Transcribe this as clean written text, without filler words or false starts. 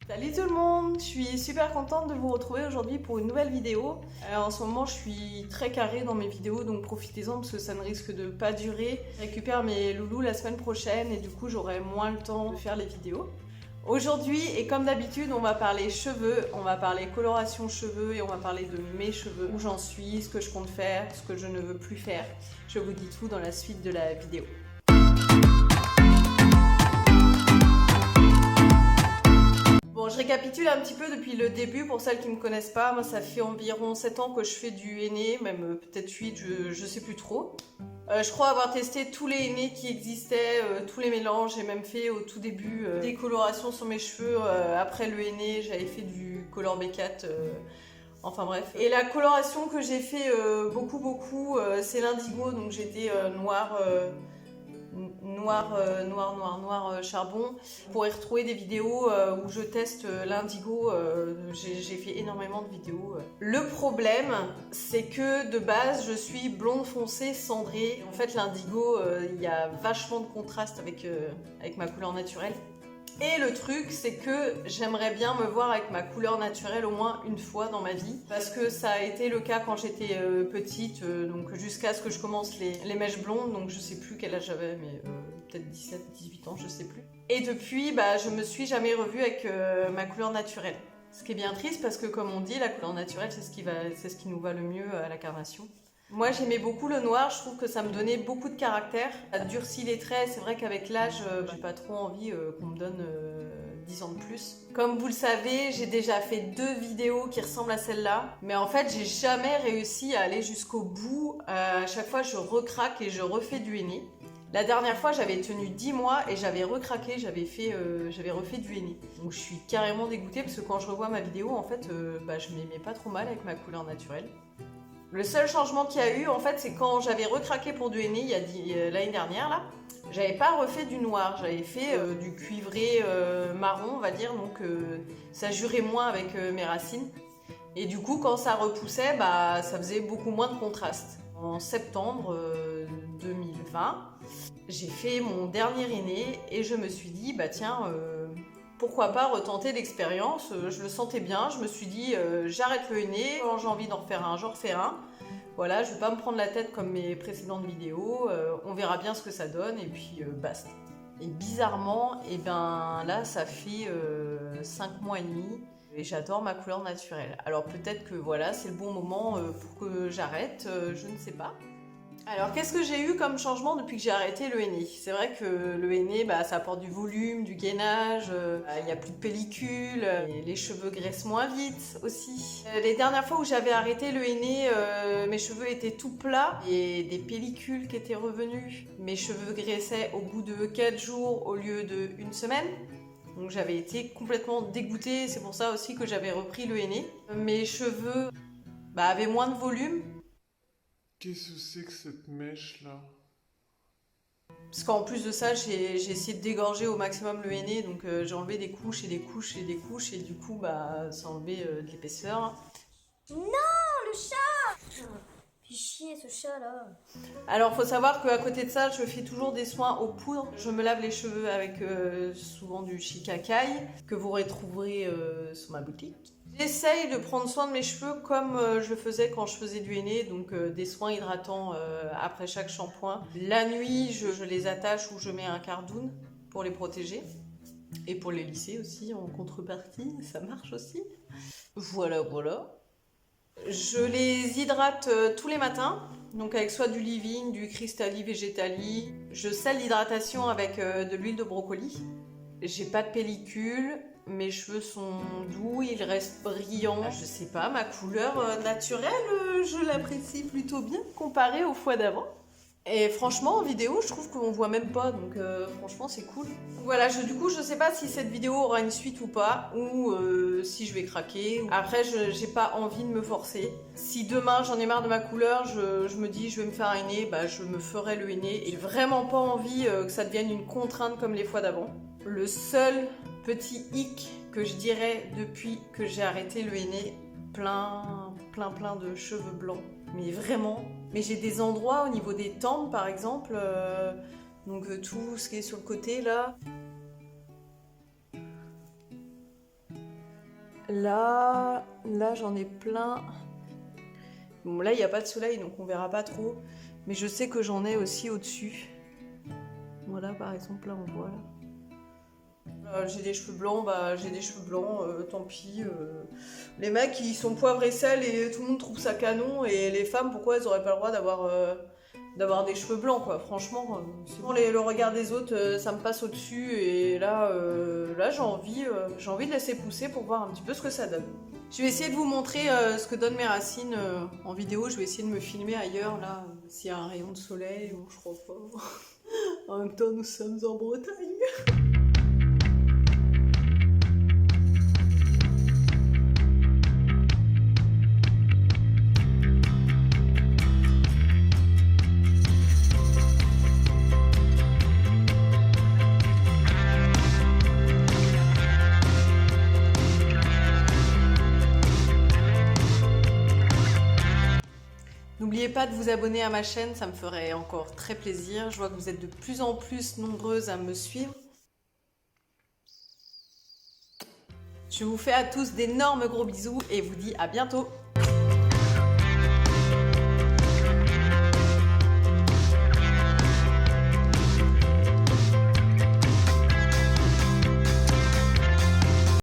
Salut tout le monde, je suis super contente de vous retrouver aujourd'hui pour une nouvelle vidéo. En ce moment je suis très carrée dans mes vidéos, donc profitez-en parce que ça ne risque de pas durer. Je récupère mes loulous la semaine prochaine et du coup j'aurai moins le temps de faire les vidéos. Aujourd'hui, et comme d'habitude, on va parler cheveux, on va parler coloration cheveux et on va parler de mes cheveux, où j'en suis, ce que je compte faire, ce que je ne veux plus faire. Je vous dis tout dans la suite de la vidéo. Bon, je récapitule un petit peu depuis le début pour celles qui ne me connaissent pas. Moi, ça fait environ 7 ans que je fais du henné, même peut-être 8, je sais plus trop. Je crois avoir testé tous les hennés qui existaient, tous les mélanges. J'ai même fait au tout début des colorations sur mes cheveux. Après le henné, j'avais fait du Color B4. Enfin bref. Et la coloration que j'ai fait beaucoup, c'est l'indigo. Donc j'étais noir charbon. Vous pourrez retrouver des vidéos où je teste l'indigo. J'ai fait énormément de vidéos. Le problème, c'est que de base, je suis blonde foncée cendrée. En fait, l'indigo, il y a vachement de contraste avec ma couleur naturelle. Et le truc, c'est que j'aimerais bien me voir avec ma couleur naturelle au moins une fois dans ma vie. Parce que ça a été le cas quand j'étais petite, donc jusqu'à ce que je commence les mèches blondes. Donc je sais plus quel âge j'avais, mais peut-être 17, 18 ans, je sais plus. Et depuis, je me suis jamais revue avec ma couleur naturelle. Ce qui est bien triste parce que comme on dit, la couleur naturelle, c'est ce qui nous va le mieux à la carnation. Moi j'aimais beaucoup le noir, je trouve que ça me donnait beaucoup de caractère. Ça durcit les traits, c'est vrai qu'avec l'âge, j'ai pas trop envie qu'on me donne 10 ans de plus. Comme vous le savez, j'ai déjà fait 2 vidéos qui ressemblent à celle-là. Mais en fait, j'ai jamais réussi à aller jusqu'au bout. À chaque fois, je recraque et je refais du henné. La dernière fois, j'avais tenu 10 mois et j'avais recraqué, j'avais refait du henné. Donc je suis carrément dégoûtée parce que quand je revois ma vidéo, en fait, je m'aimais pas trop mal avec ma couleur naturelle. Le seul changement qu'il y a eu, en fait, c'est quand j'avais recraqué pour du henné l'année dernière, là. J'avais pas refait du noir, j'avais fait du cuivré marron, on va dire, donc ça jurait moins avec mes racines. Et du coup, quand ça repoussait, ça faisait beaucoup moins de contraste. En septembre 2020, j'ai fait mon dernier henné et je me suis dit, tiens, pourquoi pas retenter l'expérience. Je le sentais bien, je me suis dit j'arrête le henné, quand j'ai envie d'en refaire un, j'en refais un. Voilà, je vais pas me prendre la tête comme mes précédentes vidéos, on verra bien ce que ça donne et puis basta. Et bizarrement, là ça fait 5 mois et demi et j'adore ma couleur naturelle. Alors peut-être que voilà, c'est le bon moment pour que j'arrête, je ne sais pas. Alors, qu'est-ce que j'ai eu comme changement depuis que j'ai arrêté le henné? C'est vrai que le henné, ça apporte du volume, du gainage, il n'y a plus de pellicule, et les cheveux graissent moins vite aussi. Les dernières fois où j'avais arrêté le henné, mes cheveux étaient tout plats et des pellicules qui étaient revenues. Mes cheveux graissaient au bout de 4 jours au lieu de 1 semaine. Donc j'avais été complètement dégoûtée, c'est pour ça aussi que j'avais repris le henné. Mes cheveux avaient moins de volume. Qu'est-ce que c'est que cette mèche-là? Parce qu'en plus de ça, j'ai essayé de dégorger au maximum le henné, donc j'ai enlevé des couches et des couches et des couches, et du coup, ça a enlevé de l'épaisseur. Non, le chat! Fait chier ce chat-là. Alors, faut savoir qu'à côté de ça, je fais toujours des soins aux poudres. Je me lave les cheveux avec souvent du shikakai, que vous retrouverez sur ma boutique. J'essaye de prendre soin de mes cheveux comme je le faisais quand je faisais du henné, donc des soins hydratants après chaque shampoing. La nuit, je les attache ou je mets un cardoon pour les protéger. Et pour les lisser aussi en contrepartie, ça marche aussi. Voilà. Je les hydrate tous les matins, donc avec soit du leave-in, du Cristalli Végétali. Je scelle l'hydratation avec de l'huile de brocoli. J'ai pas de pellicule. Mes cheveux sont doux, ils restent brillants. Je sais pas, ma couleur naturelle, je l'apprécie plutôt bien comparée aux fois d'avant. Et franchement, en vidéo, je trouve qu'on voit même pas, donc franchement, c'est cool. Voilà, du coup, je sais pas si cette vidéo aura une suite ou pas, ou si je vais craquer. Après, j'ai pas envie de me forcer. Si demain, j'en ai marre de ma couleur, je me dis, je vais me faire un henné, je me ferai le henné. Et j'ai vraiment pas envie que ça devienne une contrainte comme les fois d'avant. Le seul petit hic que je dirais depuis que j'ai arrêté le henné, plein de cheveux blancs. Mais vraiment. Mais j'ai des endroits au niveau des tempes par exemple, donc tout ce qui est sur le côté là. Là j'en ai plein. Bon, là il n'y a pas de soleil donc on verra pas trop. Mais je sais que j'en ai aussi au-dessus. Voilà par exemple, là on voit là. J'ai des cheveux blancs, j'ai des cheveux blancs, tant pis. Les mecs ils sont poivre et sel et tout le monde trouve ça canon. Et les femmes, pourquoi elles auraient pas le droit d'avoir des cheveux blancs quoi, franchement. Bon, le regard des autres, ça me passe au-dessus. Et là j'ai envie de laisser pousser pour voir un petit peu ce que ça donne. Je vais essayer de vous montrer ce que donnent mes racines en vidéo. Je vais essayer de me filmer ailleurs, là, s'il y a un rayon de soleil, ou je crois pas. En même temps, nous sommes en Bretagne. N'oubliez pas de vous abonner à ma chaîne, ça me ferait encore très plaisir. Je vois que vous êtes de plus en plus nombreuses à me suivre. Je vous fais à tous d'énormes gros bisous et vous dis à bientôt.